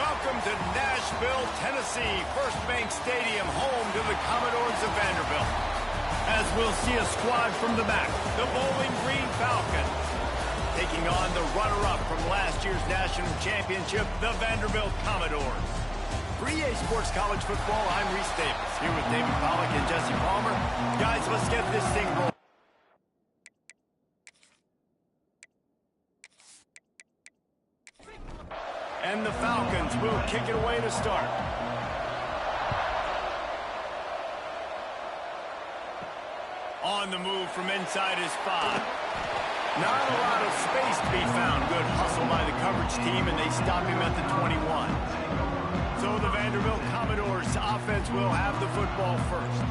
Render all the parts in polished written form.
Welcome to Nashville, Tennessee, First Bank Stadium, home to the Commodores of Vanderbilt. As we'll see a squad from the back, the Bowling Green Falcons, taking on the runner-up from last year's national championship, the Vanderbilt Commodores. For EA Sports College Football, I'm Reese Davis, here with David Pollack and Jesse Palmer. Guys, let's get this thing rolling. And the Falcons will kick it away to start. On the move from inside his 5. Not a lot of space to be found. Good hustle by the coverage team, and they stop him at the 21. So the Vanderbilt Commodores offense will have the football first.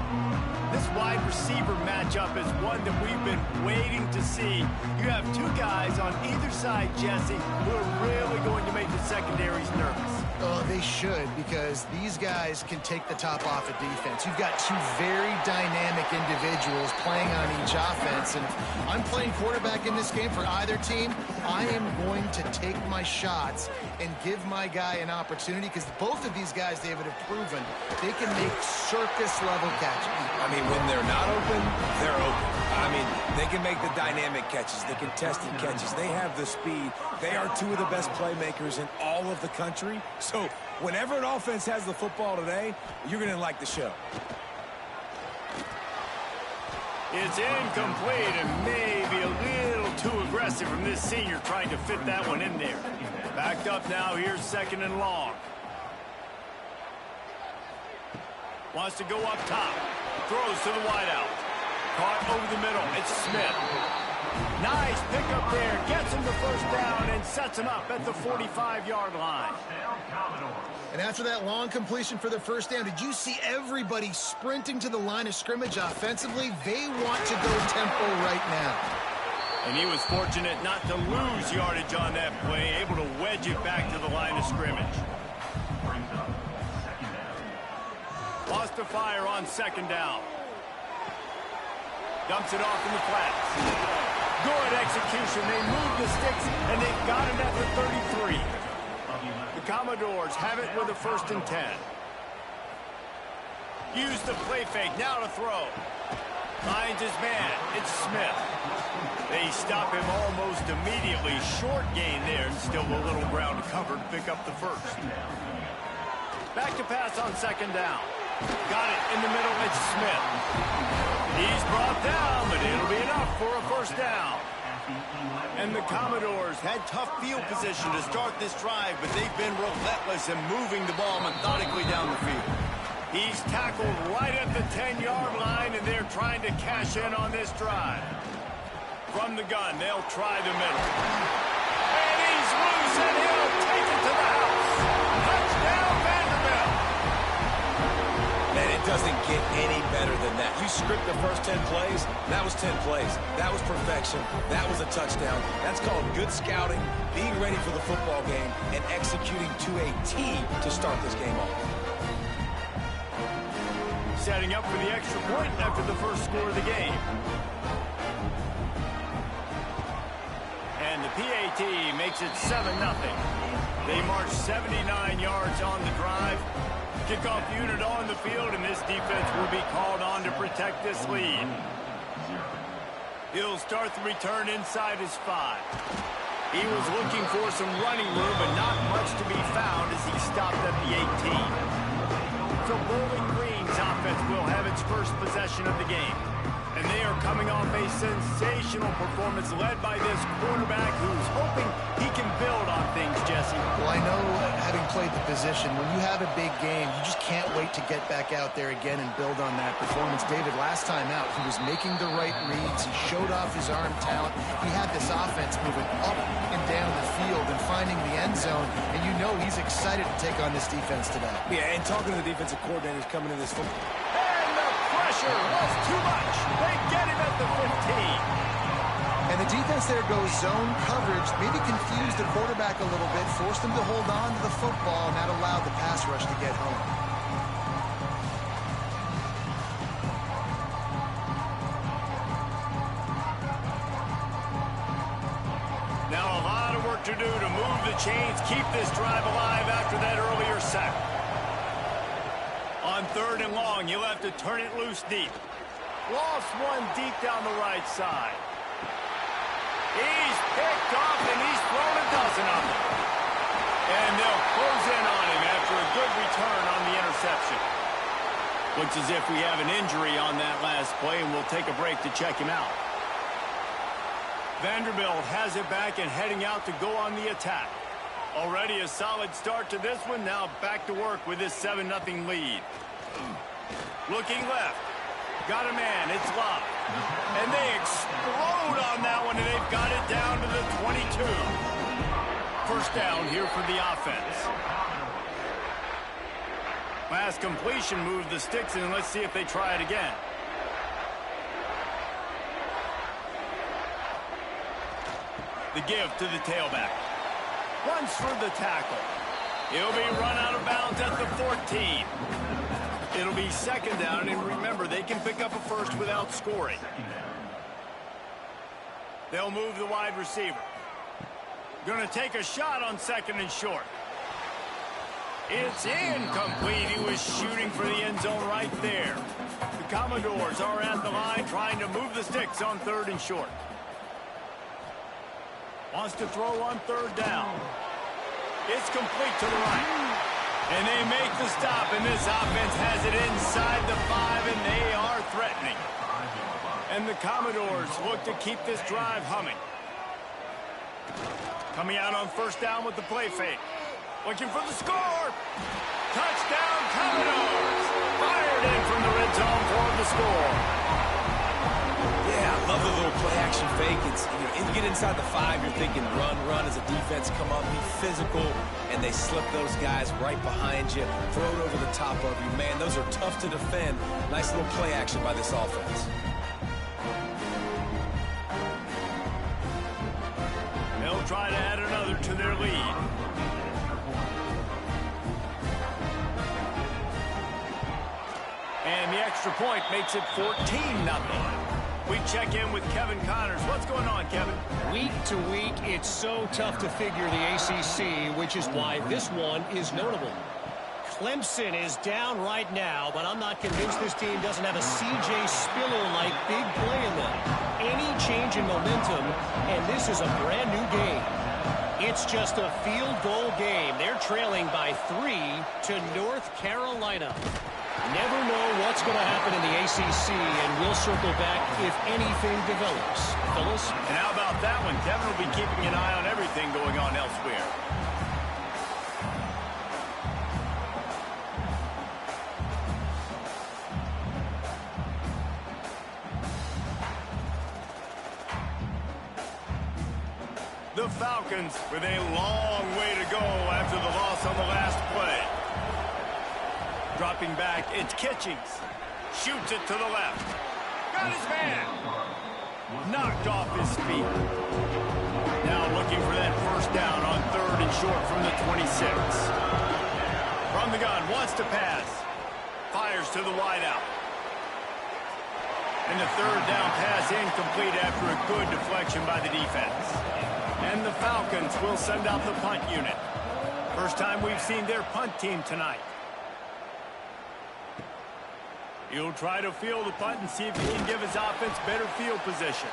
This wide receiver matchup is one that we've been waiting to see. You have two guys on either side, Jesse, who are really going to make the secondaries nervous. Oh, they should, because these guys can take the top off of defense. You've got two very dynamic individuals playing on each offense, and if I'm playing quarterback in this game for either team, I am going to take my shots and give my guy an opportunity, because both of these guys, David, have proven they can make circus-level catches. I mean, when they're not open, they're open. I mean, they can make the dynamic catches, the contested catches. They have the speed. They are two of the best playmakers in all of the country. So whenever an offense has the football today, you're going to like the show. It's incomplete and maybe a little too aggressive from this senior trying to fit that one in there. Backed up now, here's second and long. Wants to go up top. Throws to the wideout. Caught over the middle. It's Smith. Nice pickup there. Gets him the first down and sets him up at the 45-yard line. And after that long completion for the first down, did you see everybody sprinting to the line of scrimmage offensively? They want to go tempo right now. And he was fortunate not to lose yardage on that play, able to wedge it back to the line of scrimmage. Lost to fire on second down. Dumps it off in the flats. Good execution. They move the sticks, and they've got it at the 33. The Commodores have it with a 1st and 10. Use the play fake. Now to throw. Finds his man. It's Smith. They stop him almost immediately. Short gain there, and still a little ground to cover to pick up the first. Back to pass on second down. Got it in the middle. It's Smith. He's brought down, but it'll be enough for a first down. And the Commodores had tough field position to start this drive, but they've been relentless in moving the ball methodically down the field. He's tackled right at the 10-yard line, and they're trying to cash in on this drive. From the gun, they'll try the middle. And he's loose, and he'll take it to the house. Touchdown, Vanderbilt. Man, it doesn't get any better than that. You script the first 10 plays, that was 10 plays. That was perfection. That was a touchdown. That's called good scouting, being ready for the football game, and executing to a T to start this game off. Setting up for the extra point after the first score of the game. And the PAT makes it 7-0. They march 79 yards on the drive. Kickoff unit on the field, and this defense will be called on to protect this lead. He'll start the return inside his 5. He was looking for some running room, but not much to be found as he stopped at the 18. So Bowling Green's offense will have its first possession of the game. And they are coming off a sensational performance led by this quarterback who's hoping he can build on things, Jesse. Well, I know, having played the position, when you have a big game, you just can't wait to get back out there again and build on that performance. David, last time out, he was making the right reads. He showed off his arm talent. He had this offense moving up and down the field and finding the end zone. And you know he's excited to take on this defense today. Yeah, and talking to the defensive coordinators coming in this football. Pressure was too much. They get him at the 15. And the defense there goes zone coverage, maybe confused the quarterback a little bit, forced him to hold on to the football, and that allowed the pass rush to get home. Now a lot of work work to do to move the chains, keep this drive alive after that earlier sack. On 3rd and long, he'll have to turn it loose deep. Lost one deep down the right side. He's picked off, and he's thrown a dozen of them. And they'll close in on him after a good return on the interception. Looks as if we have an injury on that last play, and we'll take a break to check him out. Vanderbilt has it back and heading out to go on the attack. Already a solid start to this one. Now back to work with this 7-0 lead. Looking left. Got a man. It's Love. And they explode on that one, and they've got it down to the 22. First down here for the offense. Last completion moved the sticks, and let's see if they try it again. The give to the tailback. Runs for the tackle. He'll be run out of bounds at the 14. It'll be 2nd down, and remember, they can pick up a first without scoring. They'll move the wide receiver. Going to take a shot on 2nd and short. It's incomplete. He was shooting for the end zone right there. The Commodores are at the line trying to move the sticks on 3rd and short. Wants to throw on 3rd down. It's complete to the right. And they make the stop, and this offense has it inside the 5, and they are threatening. And the Commodores look to keep this drive humming. Coming out on 1st down with the play fake. Looking for the score. Touchdown, Commodores. Fired in from the red zone for the score. Yeah, I love the little play-action fake. It's, you get inside the 5, you're thinking run as a defense, come up, be physical, and they slip those guys right behind you, throw it over the top of you. Man, those are tough to defend. Nice little play action by this offense. They'll try to add another to their lead. And the extra point makes it 14-0. We check in with Kevin Connors. What's going on, Kevin? Week to week, it's so tough to figure the ACC, which is why this one is notable. Clemson is down right now, but I'm not convinced this team doesn't have a C.J. Spiller-like big play in them. Any change in momentum, and this is a brand new game. It's just a field goal game. They're trailing by 3 to North Carolina. Never know what's going to happen in the ACC, and we'll circle back if anything develops. Phyllis? And how about that one? Kevin will be keeping an eye on everything going on elsewhere. The Falcons with a long way to go after the loss on the last play. Dropping back, it's Kitchings. Shoots it to the left. Got his man. Knocked off his feet. Now looking for that 1st down on 3rd and short from the 26. From the gun, wants to pass. Fires to the wideout. And the 3rd down pass incomplete after a good deflection by the defense. And the Falcons will send out the punt unit. First time we've seen their punt team tonight. He'll try to field the punt and see if he can give his offense better field position.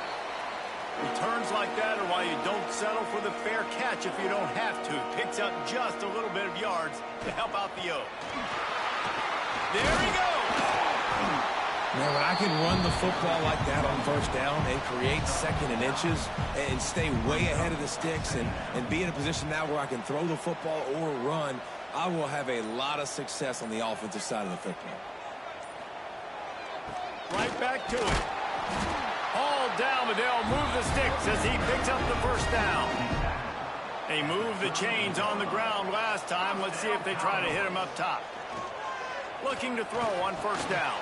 Returns like that are why you don't settle for the fair catch if you don't have to. Picks up just a little bit of yards to help out the O. There he goes. Man, when I can run the football like that on 1st down and create 2nd and inches and stay way ahead of the sticks and be in a position now where I can throw the football or run, I will have a lot of success on the offensive side of the football. Right back to it. All down, but they'll move the sticks as he picks up the 1st down. They moved the chains on the ground last time. Let's see if they try to hit him up top. Looking to throw on 1st down.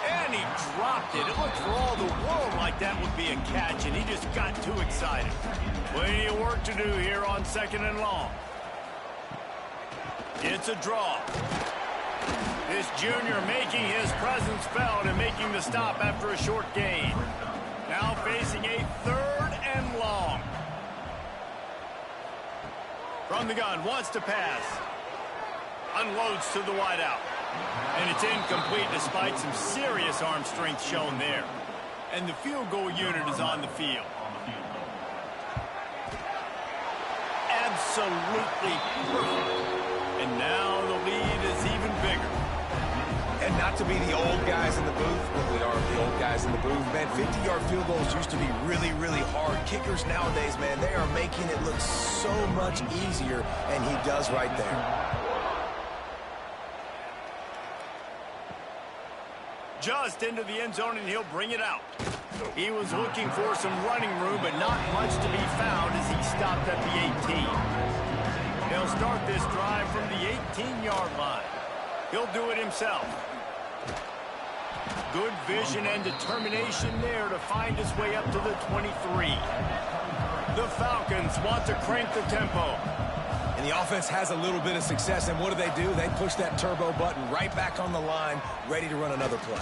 And he dropped it. It looked for all the world like that would be a catch, and he just got too excited. Plenty of work to do here on 2nd and long. It's a draw. This junior making his presence felt and making the stop after a short gain. Now facing a 3rd and long. From the gun, wants to pass. Unloads to the wideout. And it's incomplete despite some serious arm strength shown there. And the field goal unit is on the field. Absolutely perfect. And now the lead is even bigger. And not to be the old guys in the booth, but we are the old guys in the booth, man. 50-yard field goals used to be really, really hard. Kickers nowadays, man, they are making it look so much easier, and he does right there. Just into the end zone, and he'll bring it out. He was looking for some running room, but not much to be found as he stopped at the 18. They'll start this drive from the 18-yard line. He'll do it himself. Good vision and determination there to find his way up to the 23. The Falcons want to crank the tempo. And the offense has a little bit of success, and what do? They push that turbo button right back on the line, ready to run another play.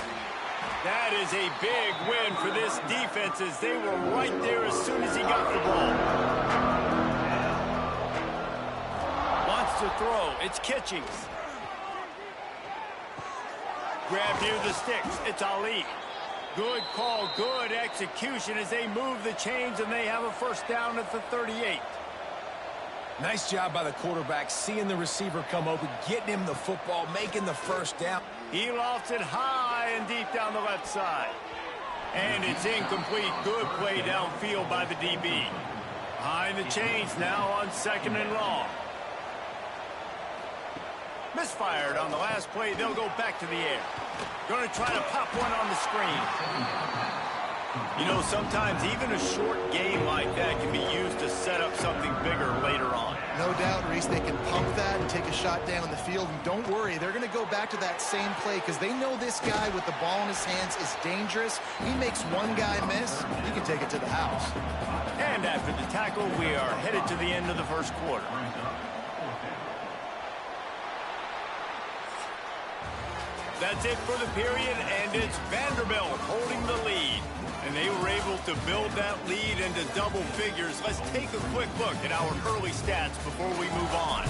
That is a big win for this defense as they were right there as soon as he got the ball. Wants to throw. It's Kitchings. Grab near the sticks. It's Ali. Good call, good execution as they move the chains, and they have a first down at the 38. Nice job by the quarterback, seeing the receiver come open, getting him the football, making the first down. He lofts it high and deep down the left side. And it's incomplete. Good play downfield by the DB. Behind the chains now on 2nd and long. Misfired on the last play. They'll go back to the air. Going to try to pop one on the screen. You know, sometimes even a short game like that can be used to set up something bigger later on. No doubt, Reese, they can pump that and take a shot down the field. And don't worry, they're going to go back to that same play because they know this guy with the ball in his hands is dangerous. He makes one guy miss, he can take it to the house. And after the tackle, we are headed to the end of the first quarter. That's it for the period, and it's Vanderbilt holding the lead. And they were able to build that lead into double figures. Let's take a quick look at our early stats before we move on.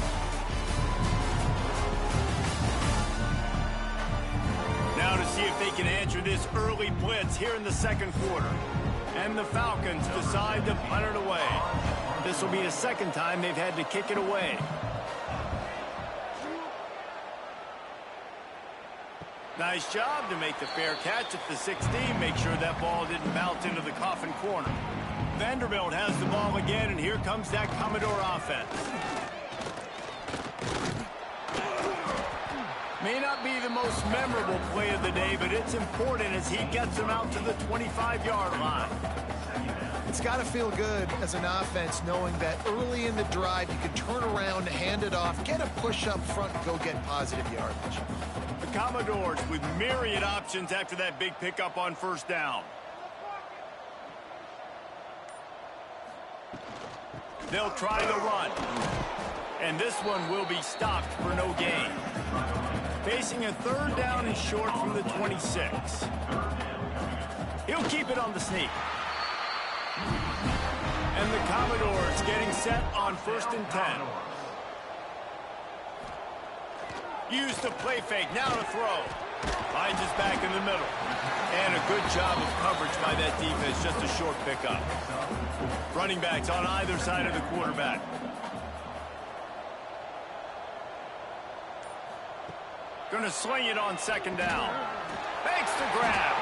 Now to see if they can answer this early blitz here in the second quarter. And the Falcons decide to punt it away. This will be the second time they've had to kick it away. Nice job to make the fair catch at the 16. Make sure that ball didn't bounce into the coffin corner. Vanderbilt has the ball again, and here comes that Commodore offense. May not be the most memorable play of the day, but it's important as he gets them out to the 25-yard line. It's got to feel good as an offense knowing that early in the drive you can turn around, hand it off, get a push up front, and go get positive yardage. The Commodores with myriad options after that big pickup on first down. They'll try the run. And this one will be stopped for no gain. Facing a 3rd down and short from the 26. He'll keep it on the sneak. And the Commodores getting set on 1st and 10. Use the play fake, now to throw. Finds his back in the middle. And a good job of coverage by that defense, just a short pickup. Running backs on either side of the quarterback. Going to sling it on 2nd down. Makes the grab.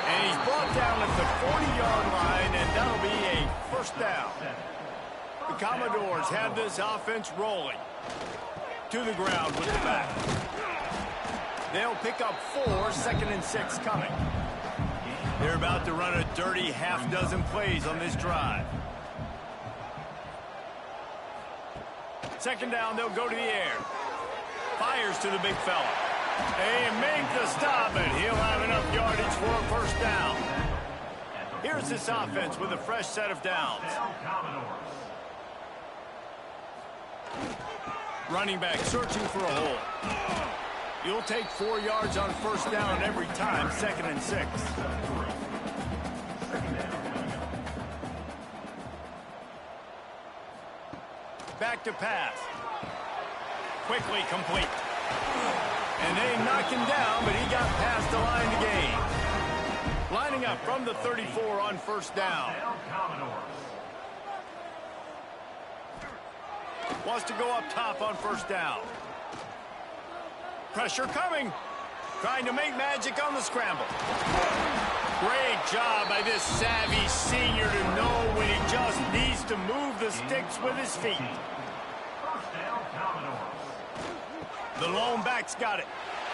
And he's brought down at the 40-yard line, and that'll be a first down. The Commodores have this offense rolling. To the ground with the back. They'll pick up 4, 2nd and 6 coming. They're about to run a dirty half-dozen plays on this drive. 2nd down, they'll go to the air. Fires to the big fella. They make the stop, and he'll have enough yardage for a first down. Here's this offense with a fresh set of downs. Running back searching for a hole. You'll take 4 yards on first down every time, 2nd and 6. back to pass. Quickly complete. And they knock him down, but he got past the line to gain. Lining up from the 34 on first down. Wants to go up top on first down. Pressure coming. Trying to make magic on the scramble. Great job by this savvy senior to know when he just needs to move the sticks with his feet. The lone back's got it.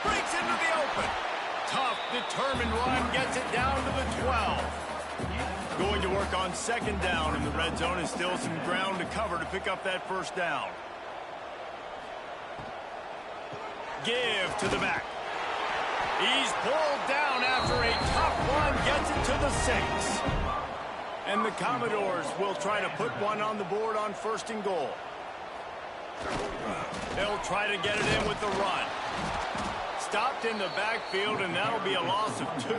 Breaks into the open. Tough, determined run gets it down to the 12. Going to work on second down in the red zone, and still some ground to cover to pick up that first down. Give to the back. He's pulled down after a tough run, gets it to the 6. And the Commodores will try to put one on the board on first and goal. They'll try to get it in with the run. Stopped in the backfield, and that'll be a loss of 2.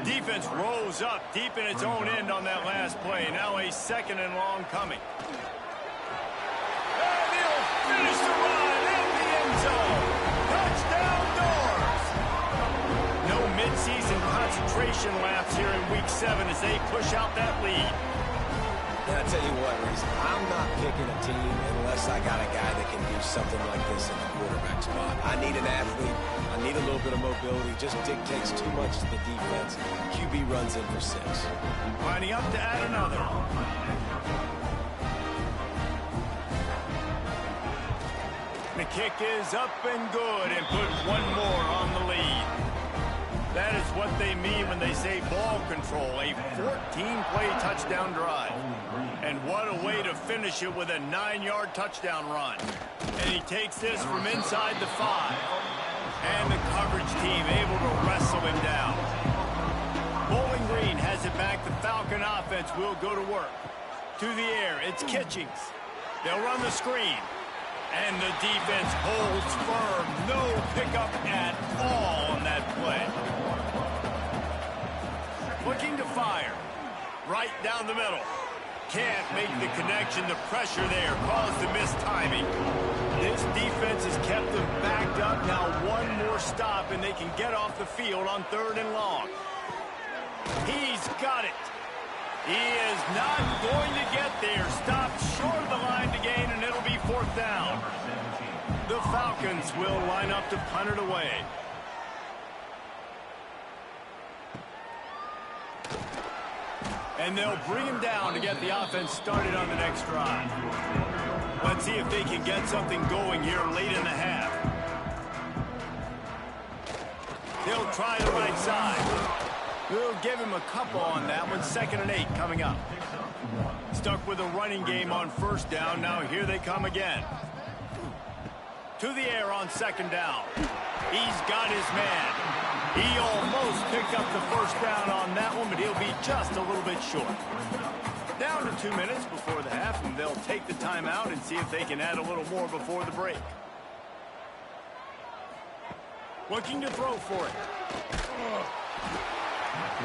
Defense rose up deep in its own end on that last play. Now a second and long coming. And he'll finish the run in the end zone. Touchdown Doors! No midseason concentration laps here in Week 7 as they push out that lead. And I tell you what, Reese, I'm not picking a team unless I got a guy that can do something like this in the quarterback spot. I need an athlete. I need a little bit of mobility. Just dictates too much to the defense. QB runs in for 6. Lining up to add another. The kick is up and good, and put one more on the lead. That is what they mean when they say ball control. A 14-play touchdown drive. And what a way to finish it with a 9-yard touchdown run. And he takes this from inside the 5. And the coverage team able to wrestle him down. Bowling Green has it back. The Falcon offense will go to work. To the air, it's Kitchings. They'll run the screen. And the defense holds firm. No pickup at all on that play. Looking to fire. Right down the middle. Can't make the connection. The pressure there caused the missed timing. This defense has kept them backed up. Now one more stop and they can get off the field on 3rd and long. He's got it. He is not going to get there. Stopped short of the line to gain, and it'll be 4th down. The Falcons will line up to punt it away. And they'll bring him down to get the offense started on the next drive. Let's see if they can get something going here late in the half. They'll try the right side. We'll give him a couple on that one. 2nd and 8 coming up. Stuck with a running game on first down. Now here they come again. To the air on 2nd down. He's got his man. He almost picked up the first down on that one, but he'll be just a little bit short. Down to 2 minutes before the half, and they'll take the timeout and see if they can add a little more before the break. Looking to throw for it.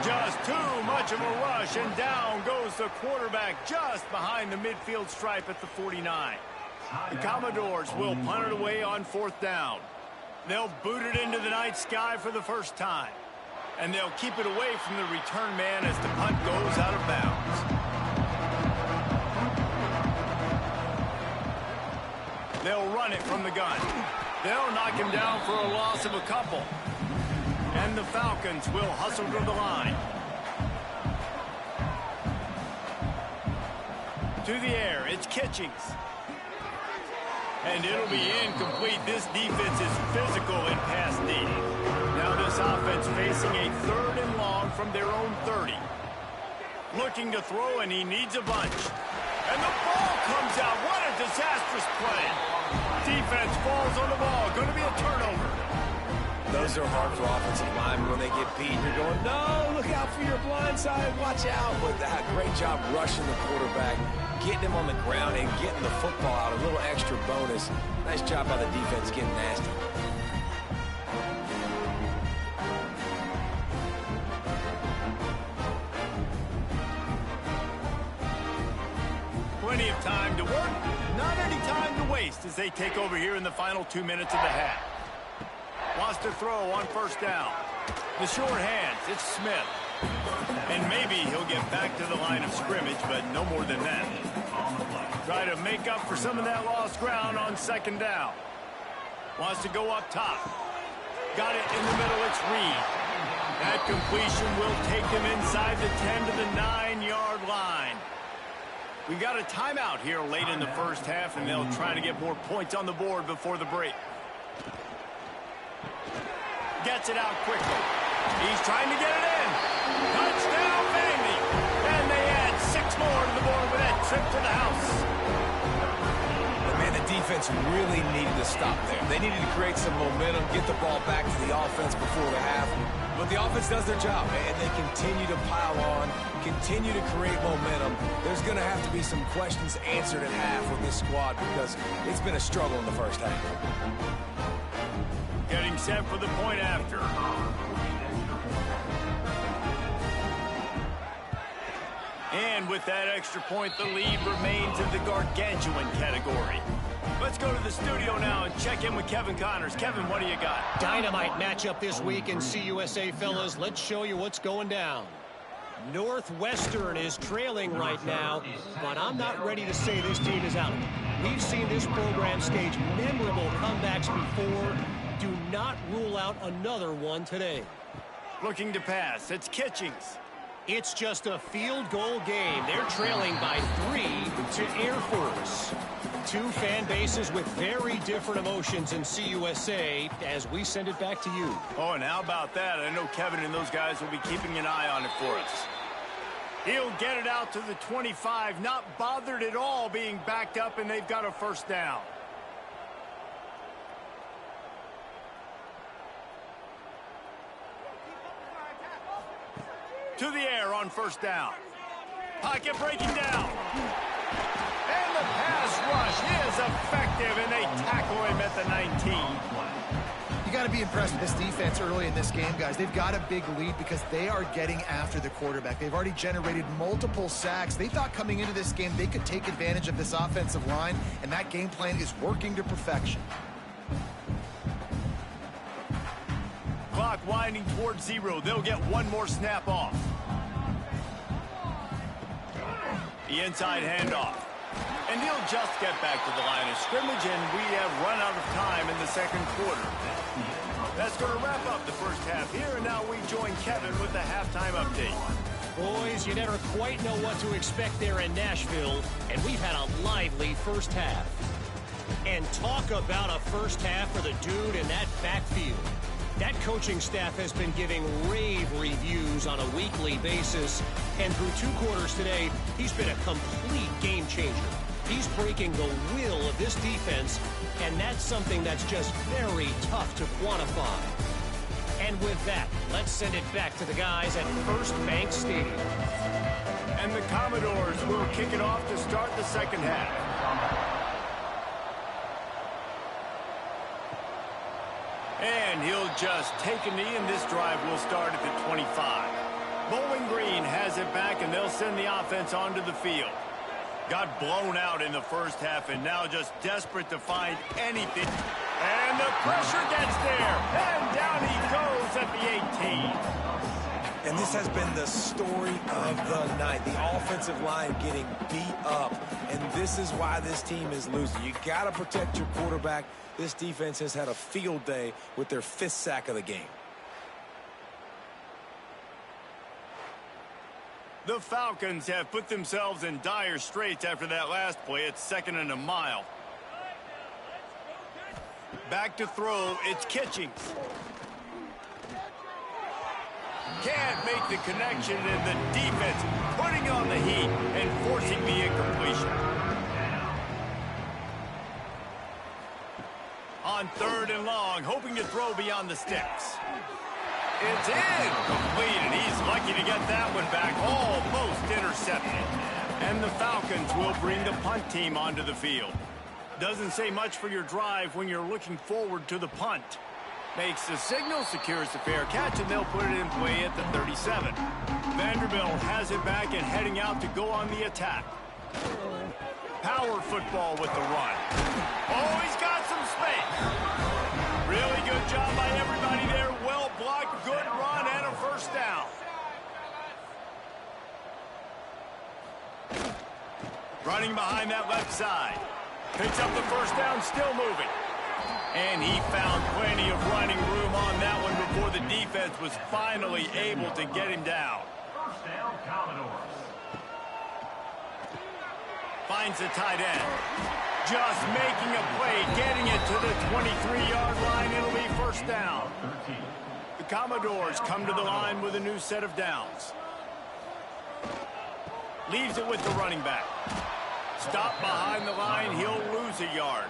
Just too much of a rush, and down goes the quarterback just behind the midfield stripe at the 49. The Commodores will punt it away on 4th down. They'll boot it into the night sky for the first time. And they'll keep it away from the return man as the punt goes out of bounds. They'll run it from the gun. They'll knock him down for a loss of a couple. And the Falcons will hustle to the line. To the air, it's Kitchings. And it'll be incomplete. This defense is physical in pass D. Now this offense facing a 3rd and long from their own 30. Looking to throw, and he needs a bunch. And the ball comes out. What a disastrous play. Defense falls on the ball. Going to be a turnover. Those are hard for offensive linemen when they get beat. You're going, no, look out for your blind side. Watch out. But that great job rushing the quarterback, getting him on the ground and getting the football out. A little extra bonus. Nice job by the defense getting nasty. Plenty of time to work. waste as they take over here in the final 2 minutes of the half. Wants to throw on first down. The short hands, it's Smith. And maybe he'll get back to the line of scrimmage, but no more than that. Try to make up for some of that lost ground on second down. Wants to go up top. Got it in the middle, it's Reed. That completion will take them inside the 10 to the 9-yard line. We got a timeout here late in the first half, and they'll try to get more points on the board before the break. Gets it out quickly. He's trying to get it in. Touchdown, Vandy. And they add 6 more to the board with that trip to the house. And man, the defense really needed to stop there. They needed to create some momentum, get the ball back to the offense before the half. But the offense does their job, and they continue to pile on, continue to create momentum. There's going to have to be some questions answered at half with this squad because it's been a struggle in the first half. Getting set for the point after. And with that extra point, the lead remains in the gargantuan category. Let's go to the studio now and check in with Kevin Connors. Kevin, what do you got? Dynamite matchup this week in CUSA, fellas. Let's show you what's going down. Northwestern is trailing right now, but I'm not ready to say this team is out. We've seen this program stage memorable comebacks before. Do not rule out another one today. Looking to pass. It's Kitchings. It's just a field goal game. They're trailing by 3 to Air Force. 2 fan bases with very different emotions in CUSA as we send it back to you. Oh, and how about that? I know Kevin and those guys will be keeping an eye on it for us. He'll get it out to the 25, not bothered at all being backed up, and they've got a first down. To the air on first down. Pocket breaking down. And the pass rush is effective, and they tackle him at the 19. You got to be impressed with this defense early in this game, guys. They've got a big lead because they are getting after the quarterback. They've already generated multiple sacks. They thought coming into this game they could take advantage of this offensive line, and that game plan is working to perfection. Clock winding towards 0. They'll get one more snap off. The inside handoff. And he'll just get back to the line of scrimmage, and we have run out of time in the second quarter. That's going to wrap up the first half here, and now we join Kevin with the halftime update. Boys, you never quite know what to expect there in Nashville, and we've had a lively first half. And talk about a first half for the dude in that backfield. That coaching staff has been giving rave reviews on a weekly basis, and through 2 quarters today, he's been a complete game changer. He's breaking the will of this defense, and that's something that's just very tough to quantify. And with that, let's send it back to the guys at First Bank Stadium. And the Commodores will kick it off to start the second half. And he'll just take a knee, and this drive will start at the 25. Bowling Green has it back, and they'll send the offense onto the field. Got blown out in the first half, and now just desperate to find anything. And the pressure gets there, and down he goes at the 18. And this has been the story of the night. The offensive line getting beat up, and this is why this team is losing. You got to protect your quarterback. This defense has had a field day with their 5th sack of the game. The Falcons have put themselves in dire straits after that last play. It's 2nd and a mile. Back to throw, it's Kitchings. Can't make the connection, and the defense putting on the heat and forcing the incompletion. On 3rd and long, hoping to throw beyond the sticks. It's incomplete, and he's lucky to get that one back, almost intercepted. And the Falcons will bring the punt team onto the field. Doesn't say much for your drive when you're looking forward to the punt. Makes the signal, secures the fair catch, and they'll put it in play at the 37. Vanderbilt has it back and heading out to go on the attack. Power football with the run. Oh, he's got some space. Really good job by everybody there. Well blocked, good run, and a first down. Running behind that left side. Picks up the first down, still moving. And he found plenty of running room on that one before the defense was finally able to get him down. First down, Commodores. Finds the tight end. Just making a play, getting it to the 23-yard line. It'll be first down. The Commodores come to the line with a new set of downs. Leaves it with the running back. Stop behind the line. He'll lose a yard.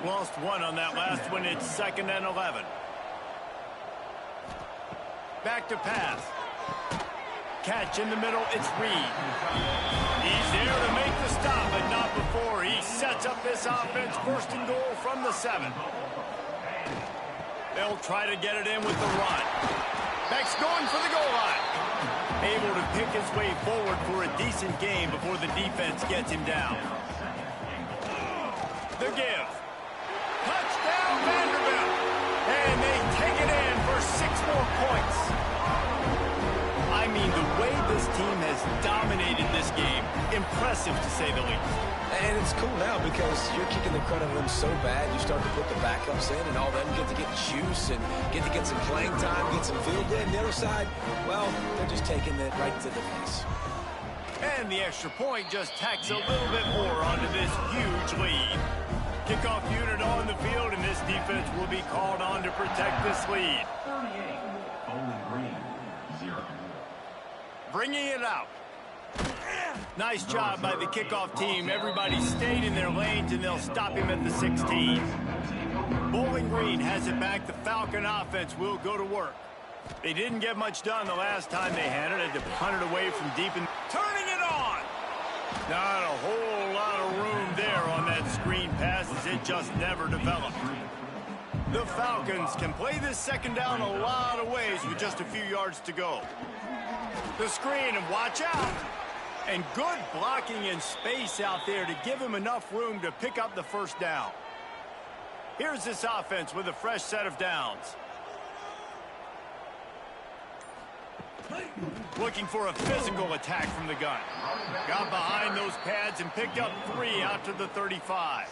Lost one on that last one. It's 2nd and 11. Back to pass. Catch in the middle. It's Reed. He's there to make the stop, but not before. He sets up this offense. 1st and goal from the 7. They'll try to get it in with the run. Beck's going for the goal line. Able to pick his way forward for a decent game before the defense gets him down. The give. Touchdown, Vanderbilt. And they take it in for 6 more points. I mean, the way this team has dominated this game, impressive to say the least. And it's cool now because you're kicking the crud out of them so bad, you start to put the backups in, and all them get to get juice and get to get some playing time, get some feel good. And the other side, well, they're just taking it right to the face. And the extra point just tacks a little bit more onto this huge lead. Kickoff unit on the field, and this defense will be called on to protect this lead. 38, Bowling Green, 0. Bringing it out. Nice job by the kickoff team. Everybody stayed in their lanes, and they'll stop him at the 16. Bowling Green has it back. The Falcon offense will go to work. They didn't get much done the last time they had it. Had to punt it away from deep and turning it on. Not a whole lot of room there on that screen pass as it just never developed. The Falcons can play this 2nd down a lot of ways with just a few yards to go. The screen, and watch out. And good blocking in space out there to give him enough room to pick up the first down. Here's this offense with a fresh set of downs. Looking for a physical attack from the gun. Got behind those pads and picked up 3 out to the 35.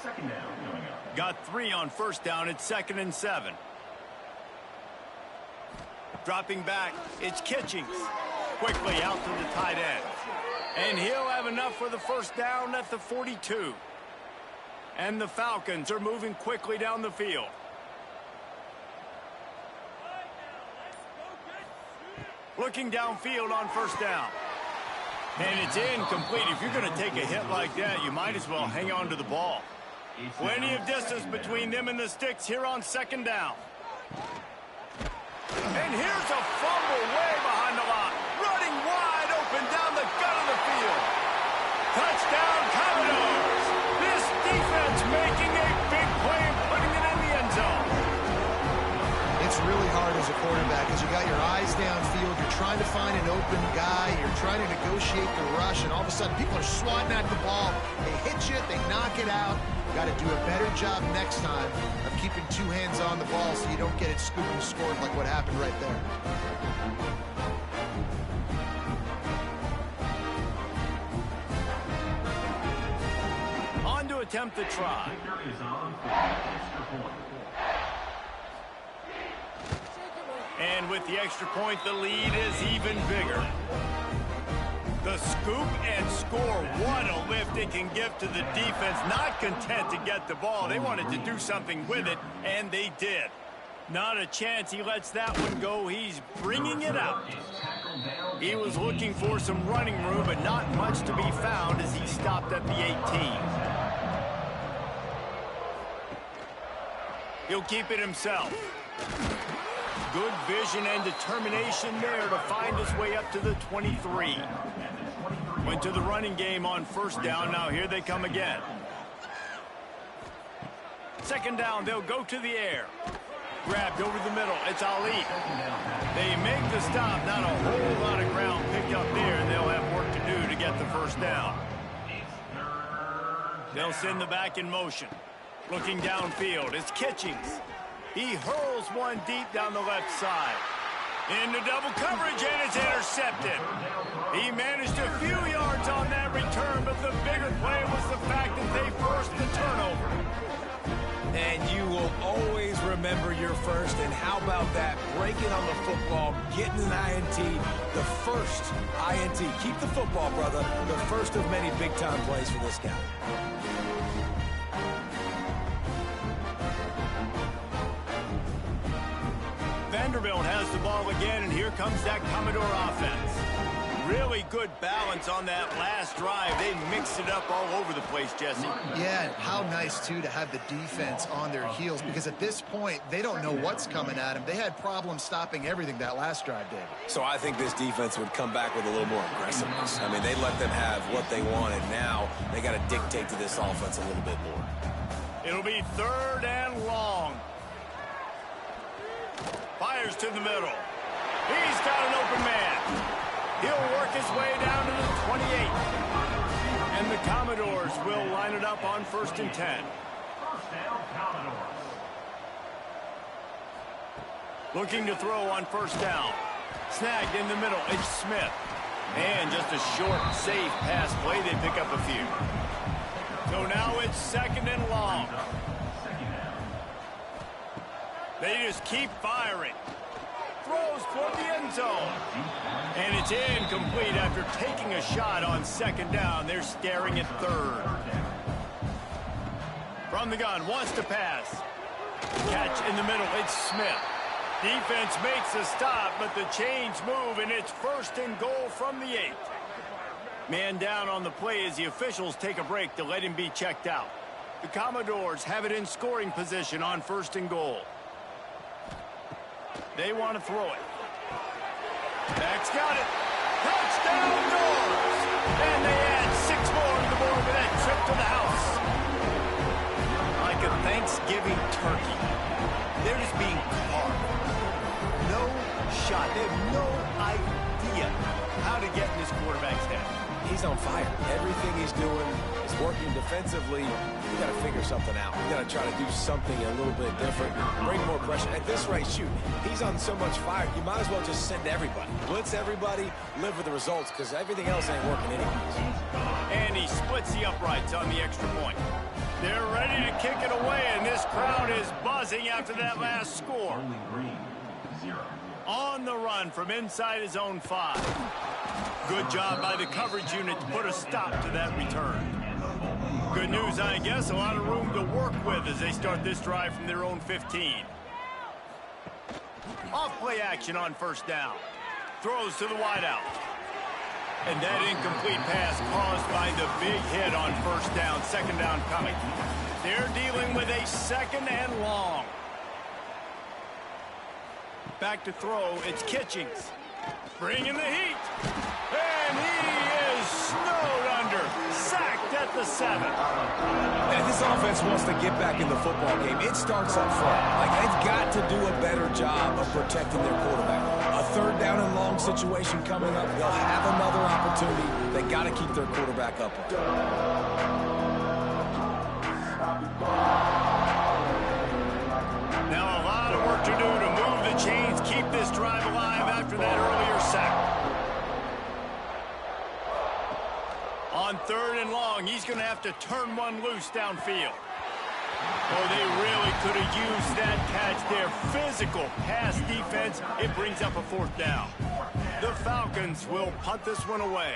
Got 3 on first down. It's 2nd and 7. Dropping back, it's Kitchings. Quickly out to the tight end. And he'll have enough for the first down at the 42. And the Falcons are moving quickly down the field. Looking downfield on first down. And it's incomplete. If you're going to take a hit like that, you might as well hang on to the ball. Plenty of distance between them and the sticks here on 2nd down. And here's a fumble way behind the line. Running wide open down the gut of the field. Touchdown, Commodores. This defense making a big play and putting it in the end zone. It's really hard as a quarterback because you got your eyes downfield. You're trying to find an open guy. You're trying to negotiate the rush, and all of a sudden people are swatting at the ball. They hit you, they knock it out. Got to do a better job next time of keeping 2 hands on the ball so you don't get it scooped and scored like what happened right there. On to attempt the try. And with the extra point, the lead is even bigger. The scoop and score. What a lift it can give to the defense. Not content to get the ball. They wanted to do something with it, and they did. Not a chance he lets that one go. He's bringing it out. He was looking for some running room, but not much to be found as he stopped at the 18. He'll keep it himself. Good vision and determination there to find his way up to the 23. Went to the running game on first down. Now here they come again. 2nd down, they'll go to the air. Grabbed over the middle. It's Ali. They make the stop. Not a whole lot of ground picked up there, and they'll have work to do to get the first down. They'll send the back in motion. Looking downfield, it's Kitchings. He hurls one deep down the left side. Into double coverage, and it's intercepted. He managed a few yards on that return, but the bigger play was the fact that they forced the turnover. And you will always remember your first. And how about that? Breaking on the football, getting an INT, the first INT. Keep the football, brother. The first of many big-time plays for this guy. Vanderbilt has the ball again, and here comes that Commodore offense. Really good balance on that last drive. They mixed it up all over the place, Jesse. Yeah, and how nice, too, to have the defense on their heels, because at this point, they don't know what's coming at them. They had problems stopping everything that last drive, David. So I think this defense would come back with a little more aggressiveness. I mean, they let them have what they wanted. Now they got to dictate to this offense a little bit more. It'll be 3rd and long. Fires to the middle. He's got an open man. He'll work his way down to the 28. And the Commodores will line it up on 1st and 10. First down, Commodores. Looking to throw on 1st down. Snagged in the middle. It's Smith. And just a short, safe pass play. They pick up a few. So now it's 2nd and long. They just keep firing. Throws toward the end zone. And it's incomplete after taking a shot on 2nd down. They're staring at 3rd. From the gun, wants to pass. Catch in the middle, it's Smith. Defense makes a stop, but the chains move, and it's 1st and goal from the 8. Man down on the play as the officials take a break to let him be checked out. The Commodores have it in scoring position on 1st and goal. They want to throw it. Max got it. Touchdown, Doors! And they add 6 more to the board with that trip to the house. Like a Thanksgiving turkey. They're just being carved. No shot. They have no idea how to get in this quarterback's head. He's on fire. Everything he's doing is working defensively. You got to figure something out. You got to try to do something a little bit different. Bring more pressure. At this rate, shoot, he's on so much fire, you might as well just send everybody. Blitz everybody, live with the results, because everything else ain't working anyways. And he splits the uprights on the extra point. They're ready to kick it away, and this crowd is buzzing after that last score. Bowling Green, 0. On the run from inside his own 5. Good job by the coverage unit to put a stop to that return. Good news, I guess, a lot of room to work with as they start this drive from their own 15. Off play action on 1st down. Throws to the wideout. And that incomplete pass caused by the big hit on 1st down. 2nd down coming. They're dealing with a 2nd and long. Back to throw, it's Kitchings. Bringing the heat. And he is snowed under. Sacked at the 7. And if this offense wants to get back in the football game, it starts up front. Like, they've got to do a better job of protecting their quarterback. A 3rd down and long situation coming up. They'll have another opportunity. They got to keep their quarterback up. Now a lot of work to do to move the chains, keep this drive alive after that earlier sack. On 3rd and long, he's going to have to turn one loose downfield. Oh, they really could have used that catch there. Physical pass defense. It brings up a 4th down. The Falcons will punt this one away.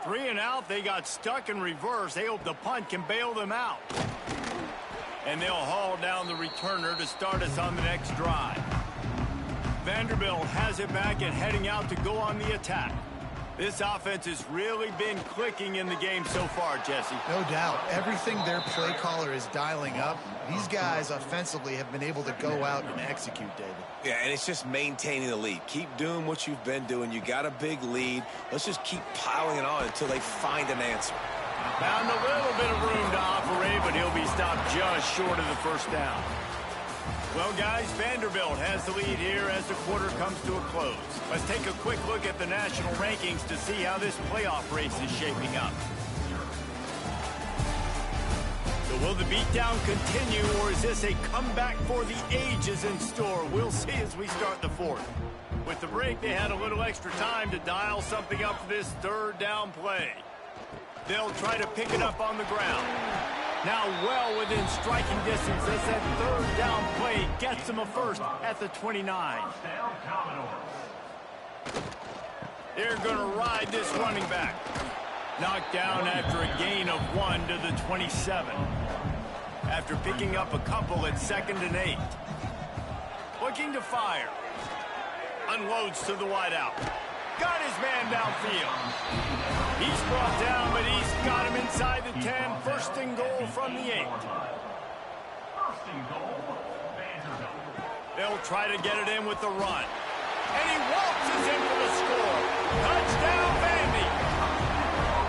3 and out. They got stuck in reverse. They hope the punt can bail them out. And they'll haul down the returner to start us on the next drive. Vanderbilt has it back and heading out to go on the attack. This offense has really been clicking in the game so far, Jesse. No doubt. Everything their play caller is dialing up, these guys offensively have been able to go out and execute, David. Yeah, and it's just maintaining the lead. Keep doing what you've been doing. You got a big lead. Let's just keep piling it on until they find an answer. Found a little bit of room to operate, but he'll be stopped just short of the 1st down. Well, guys, Vanderbilt has the lead here as the quarter comes to a close. Let's take a quick look at the national rankings to see how this playoff race is shaping up. Will the beatdown continue, or is this a comeback for the ages in store? We'll see as we start the fourth. With the break, they had a little extra time to dial something up for this third down play. They'll try to pick it up on the ground. Now well within striking distance as that third down play gets them a first at the 29. First down, Commodores. They're going to ride this running back. Knocked down after a gain of 1 to the 27. After picking up a couple at 2nd and 8. Looking to fire. Unloads to the wideout. Got his man downfield. He's brought down, but he's got him inside the 10. First and goal from the 8. First and goal, Vanderbilt. They'll try to get it in with the run. And he waltzes in for the score. Touchdown, Vandy.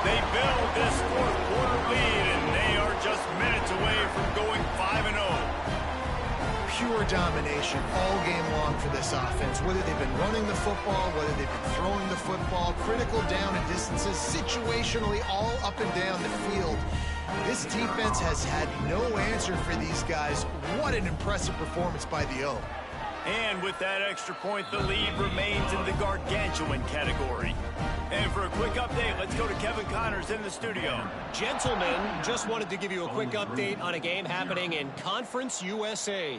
They build this fourth quarter lead, and they are just minutes away from going 5-0. Pure domination all game long for this offense. Whether they've been running the football, whether they've been throwing the football, critical down and distances, situationally all up and down the field. This defense has had no answer for these guys. What an impressive performance by the O. And with that extra point, the lead remains in the gargantuan category. And for a quick update, let's go to Kevin Connors in the studio. Gentlemen, just wanted to give you a quick update on a game happening in Conference USA.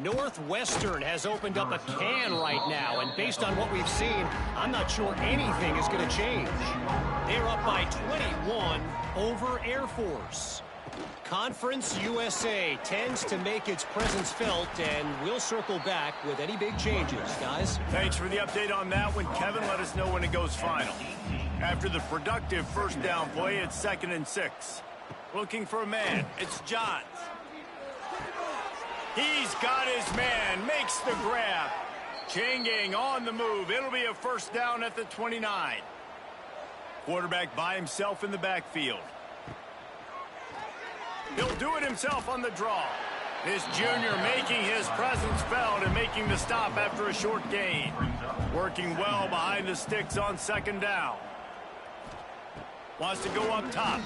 Northwestern has opened up a can right now, and based on what we've seen, I'm not sure anything is going to change. They're up by 21 over Air Force. Conference USA tends to make its presence felt, and we'll circle back with any big changes, guys. Thanks for the update on that one, Kevin. Let us know when it goes final. After the productive first down play, it's 2nd and 6. Looking for a man. It's Johns. He's got his man. Makes the grab. Chain gang on the move. It'll be a first down at the 29. Quarterback by himself in the backfield. He'll do it himself on the draw. This junior making his presence felt and making the stop after a short gain. Working well behind the sticks on 2nd down. Wants to go up top.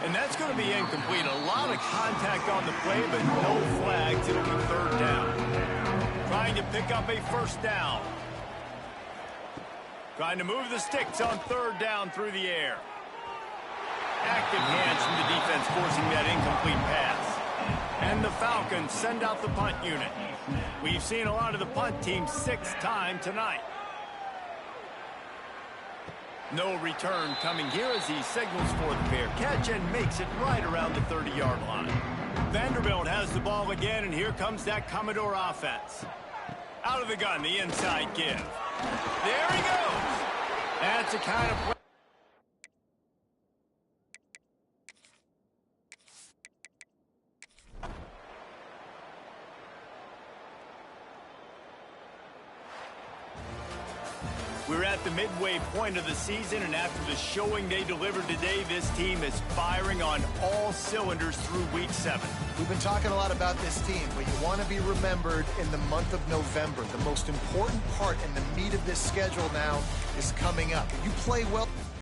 And that's going to be incomplete. A lot of contact on the play, but no flags. It'll be 3rd down. Trying to pick up a first down. Trying to move the sticks on 3rd down through the air. Active hands from the defense forcing that incomplete pass. And the Falcons send out the punt unit. We've seen a lot of the punt team 6th time tonight. No return coming here as he signals for the fair catch and makes it right around the 30-yard line. Vanderbilt has the ball again, and here comes that Commodore offense. Out of the gun, the inside give. There he goes. That's the kind of play. We're at the midway point of the season, and after the showing they delivered today, this team is firing on all cylinders through Week 7. We've been talking a lot about this team, but you want to be remembered in the month of November. The most important part and the meat of this schedule now is coming up. You play well.